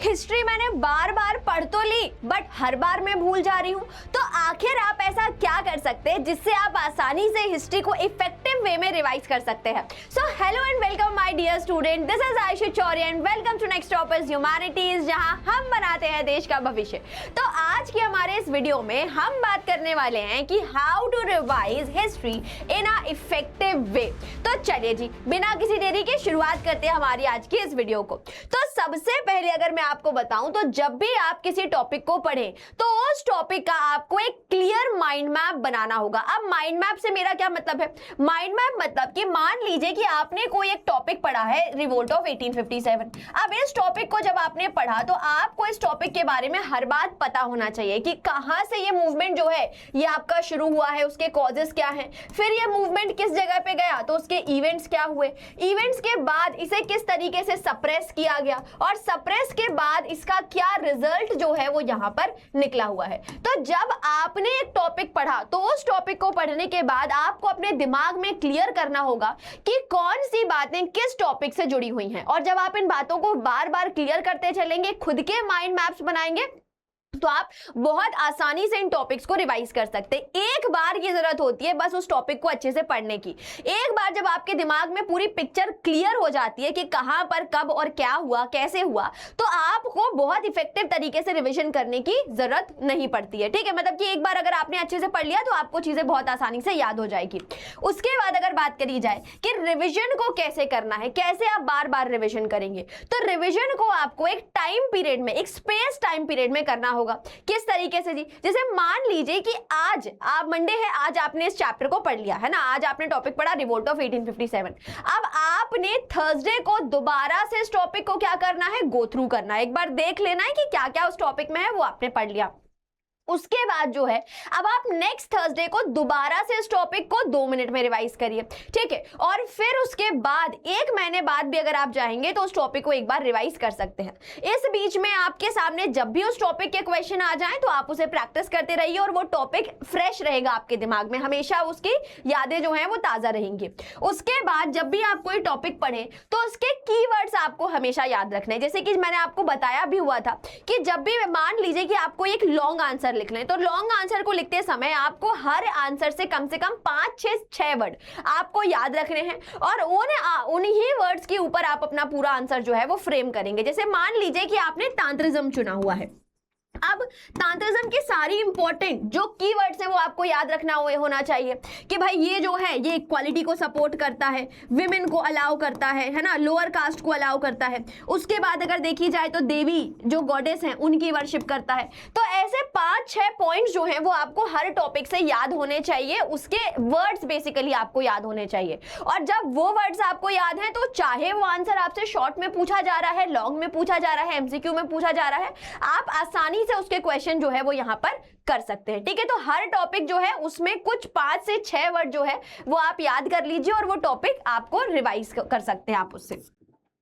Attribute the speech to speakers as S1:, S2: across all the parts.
S1: History मैंने बार बार पढ़ तो ली बट हर बार मैं भूल जा रही हूँ। तो आखिर आप ऐसा क्या कर सकते हैं जिससे आप आसानी से हिस्ट्री को इफेक्टिव वे में रिवाइज कर सकते हैं। So hello and welcome my dear student, this is Ayushi Chauri and welcome to next topic humanities, जहां हम बनाते हैं देश का भविष्य। तो आज के हमारे इस वीडियो में हम बात करने वाले हैं कि how to revise history in a effective way. तो चलिए जी, बिना किसी देरी के शुरुआत करते हैं हमारी आज की इस वीडियो को। तो सबसे पहले अगर मैं आपको बताऊं तो जब भी आप किसी टॉपिक को पढ़ें तो उस टॉपिक का आपको एक क्लियर माइंड मैप बनाना होगा। अब माइंड मैप से मेरा क्या मतलब है? माइंड मैप मतलब कि मान लीजिए कि आपने कोई एक टॉपिक पढ़ा है, रिवोल्ट ऑफ 1857। अब इस टॉपिक को जब आपने पढ़ा तो आपको इस टॉपिक के बारे में हर बात पता होना चाहिए कि कहां से ये मूवमेंट जो है ये आपका शुरू हुआ है, उसके कॉजेस क्या हैं, फिर ये मूवमेंट किस जगह पे गया तो उसके इवेंट्स क्या हुए, इवेंट्स के बाद इसे किस तरीके से सप्रेस किया गया और सप्रेस के बाद इसका क्या रिजल्ट जो है वो यहां पर निकला हुआ है। तो जब आपने एक टॉपिक पढ़ा तो उस टॉपिक को पढ़ने के बाद आपको अपने दिमाग में क्लियर करना होगा कि कौन सी बातें किस टॉपिक से जुड़ी हुई हैं। और जब आप इन बातों को बार बार क्लियर करते चलेंगे, खुद के माइंड मैप्स बनाएंगे, तो आप बहुत आसानी से इन टॉपिक्स को रिवाइज कर सकते हैं। एक बार की जरूरत होती है बस उस टॉपिक को अच्छे से पढ़ने की। एक बार जब आपके दिमाग में पूरी पिक्चर क्लियर हो जाती है कि कहां पर कब और क्या हुआ, कैसे हुआ, तो आपको बहुत इफेक्टिव तरीके से रिवीजन करने की जरूरत नहीं पड़ती है। ठीक है, मतलब कि एक बार अगर आपने अच्छे से पढ़ लिया तो आपको चीजें बहुत आसानी से याद हो जाएगी। उसके बाद अगर बात करी जाए कि रिविजन को कैसे करना है, कैसे आप बार बार रिविजन करेंगे, तो रिविजन को आपको एक टाइम पीरियड में, एक स्पेस टाइम पीरियड में करना होगा। किस तरीके से जी? जैसे मान लीजिए कि आज आप मंडे है, आज आपने इस चैप्टर को पढ़ लिया है ना, आज आपने टॉपिक पढ़ा रिवोल्ट ऑफ 1857। अब आपने थर्सडे को दोबारा से इस टॉपिक को क्या करना है, गो थ्रू करना है, एक बार देख लेना है कि क्या क्या उस टॉपिक में है वो आपने पढ़ लिया। उसके बाद जो है अब आप नेक्स्ट थर्सडे को दोबारा से इस टॉपिक को 2 मिनट में रिवाइज करिए। ठीक है, और फिर उसके बाद 1 महीने बाद भी अगर आप चाहेंगे तो उस टॉपिक को एक बार रिवाइज कर सकते हैं। इस बीच में आपके सामने जब भी उस टॉपिक के क्वेश्चन आ जाएं तो आप उसे प्रैक्टिस करते रहिए और वो टॉपिक फ्रेश रहेगा आपके दिमाग में, हमेशा उसकी यादें जो हैं वो ताजा रहेंगी। उसके बाद जब भी आप कोई टॉपिक पढ़े तो उसके कीवर्ड्स आपको हमेशा याद रखने हैं। जैसे कि मैंने आपको बताया भी हुआ था कि जब भी मान लीजिए कि आपको एक लॉन्ग आंसर लिख लें तो लॉन्ग आंसर को लिखते समय आपको हर आंसर से कम 5-6 वर्ड आपको याद रखने हैं और उन्हीं वर्ड्स के ऊपर आप अपना पूरा आंसर जो है वो फ्रेम करेंगे। जैसे मान लीजिए कि आपने तांत्रिज्म चुना हुआ है। अब तांत्रिज्म की सारी इंपॉर्टेंट जो कीवर्ड्स हैं वो आपको याद रखना होना चाहिए कि भाई ये जो है ये इक्वालिटी को सपोर्ट करता है, विमेन को अलाउ करता है ना, लोअर कास्ट को अलाउ करता है। उसके बाद अगर देखी जाए तो देवी जो गॉडेस हैं उनकी वर्शिप करता है। तो ऐसे 5-6 पॉइंट्स जो हैं वो आपको हर टॉपिक से याद होने चाहिए, उसके वर्ड्स बेसिकली आपको याद होने चाहिए। और जब वो वर्ड्स आपको याद हैं तो चाहे वो आंसर आपसे शॉर्ट में पूछा जा रहा है, लॉन्ग में पूछा जा रहा है, एमसीक्यू में पूछा जा रहा है, आप आसानी से उसके क्वेश्चन जो है वो यहां पर कर सकते हैं। ठीक है, तो हर टॉपिक जो है उसमें कुछ 5 से 6 वर्ड जो है वो आप याद कर लीजिए और वो टॉपिक आपको रिवाइज कर सकते हैं आप उससे।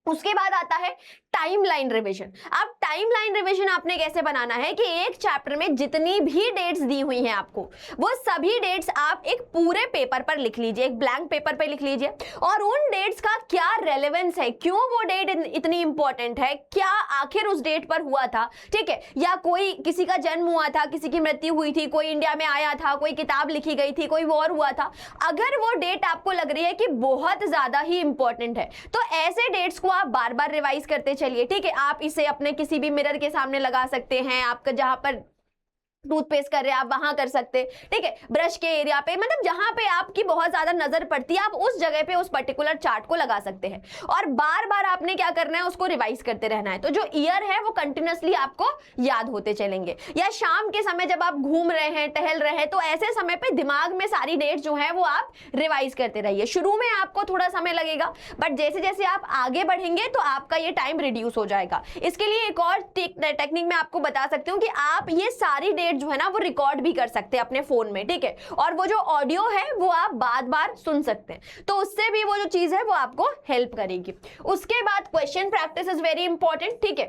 S1: उसके बाद आता है टाइमलाइन रिवीजन। अब टाइमलाइन रिवीजन आपने कैसे बनाना है कि एक चैप्टर में जितनी भी डेट्स दी हुई हैं आपको, वो सभी डेट्स आप एक पूरे पेपर पर लिख लीजिए, एक ब्लैंक पेपर पर लिख लीजिए और उन डेट्स का क्या रेलेवेंस है, क्यों वो डेट इतनी इंपॉर्टेंट है, क्या आखिर उस डेट पर हुआ था, ठीक है, या कोई किसी का जन्म हुआ था, किसी की मृत्यु हुई थी, कोई इंडिया में आया था, कोई किताब लिखी गई थी, कोई वॉर हुआ था। अगर वो डेट आपको लग रही है कि बहुत ज्यादा ही इंपॉर्टेंट है तो ऐसे डेट्स को आप बार बार रिवाइज करते चलिए। ठीक है, आप इसे अपने किसी भी मिरर के सामने लगा सकते हैं, आपका जहां पर टूथपेस्ट कर रहे हैं आप वहां कर सकते, ठीक है, ब्रश के एरिया पे, मतलब जहां पे आपकी बहुत ज्यादा नजर पड़ती है आप उस जगह पे उस पर्टिकुलर चार्ट को लगा सकते हैं और बार बार आपने क्या करना है, उसको रिवाइज करते रहना है। तो जो ईयर है वो कंटिन्यूअसली आपको याद होते चलेंगे। या शाम के समय जब आप घूम रहे हैं, टहल रहे हैं, तो ऐसे समय पे दिमाग में सारी डेट्स जो है वो आप रिवाइज करते रहिए। शुरू में आपको थोड़ा समय लगेगा बट जैसे जैसे आप आगे बढ़ेंगे तो आपका ये टाइम रिड्यूस हो जाएगा। इसके लिए एक और टेक्निक मैं आपको बता सकती हूँ कि आप ये सारी जो है ना वो रिकॉर्ड भी कर सकते हैं अपने फोन में। ठीक है, और वो जो ऑडियो है वो आप बार-बार सुन सकते हैं, तो उससे भी वो जो चीज है वो आपको हेल्प करेगी। उसके बाद question practice is very important. ठीक है,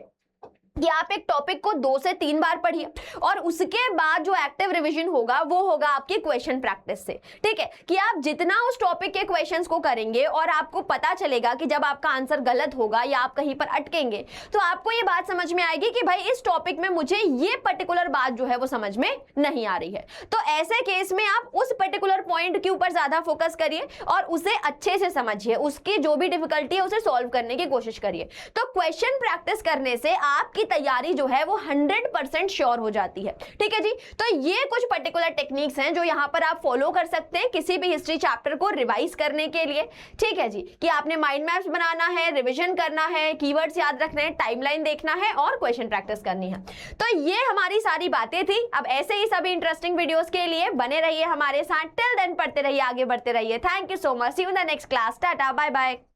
S1: कि आप एक टॉपिक को 2 से 3 बार पढ़िए और उसके बाद जो एक्टिव रिवीजन होगा वो होगा आपकी क्वेश्चन प्रैक्टिस से। ठीक है, कि आप जितना उस टॉपिक के क्वेश्चंस को करेंगे और आपको पता चलेगा कि जब आपका आंसर गलत होगा या आप कहीं पर अटकेंगे तो आपको ये बात समझ में आएगी कि भाई इस टॉपिक में मुझे ये पर्टिकुलर बात जो है वो समझ में नहीं आ रही है। तो ऐसे केस में आप उस पर्टिकुलर पॉइंट के ऊपर ज्यादा फोकस करिए और उसे अच्छे से समझिए, उसकी जो भी डिफिकल्टी है उसे सॉल्व करने की कोशिश करिए। तो क्वेश्चन प्रैक्टिस करने से आपकी तैयारी जो है वो 100% श्योर हो जाती है। ठीक है जी, तो ये कुछ पर्टिकुलर टेक्निक्स हैं जो यहां पर आप फॉलो कर सकते हैं किसी भी हिस्ट्री चैप्टर को रिवाइज करने के लिए। ठीक है जी, कि आपने माइंड मैप्स बनाना है, रिवीजन करना है, कीवर्ड्स याद रखने हैं, टाइमलाइन देखना है और क्वेश्चन प्रैक्टिस करनी है। तो ये हमारी सारी बातें थी। अब ऐसे ही सभी इंटरेस्टिंग वीडियोस के लिए बने रहिए हमारे साथ। टिल देन पढ़ते रहिए, आगे बढ़ते रहिए। Thank you so much. See you in the next class. Tata, bye bye.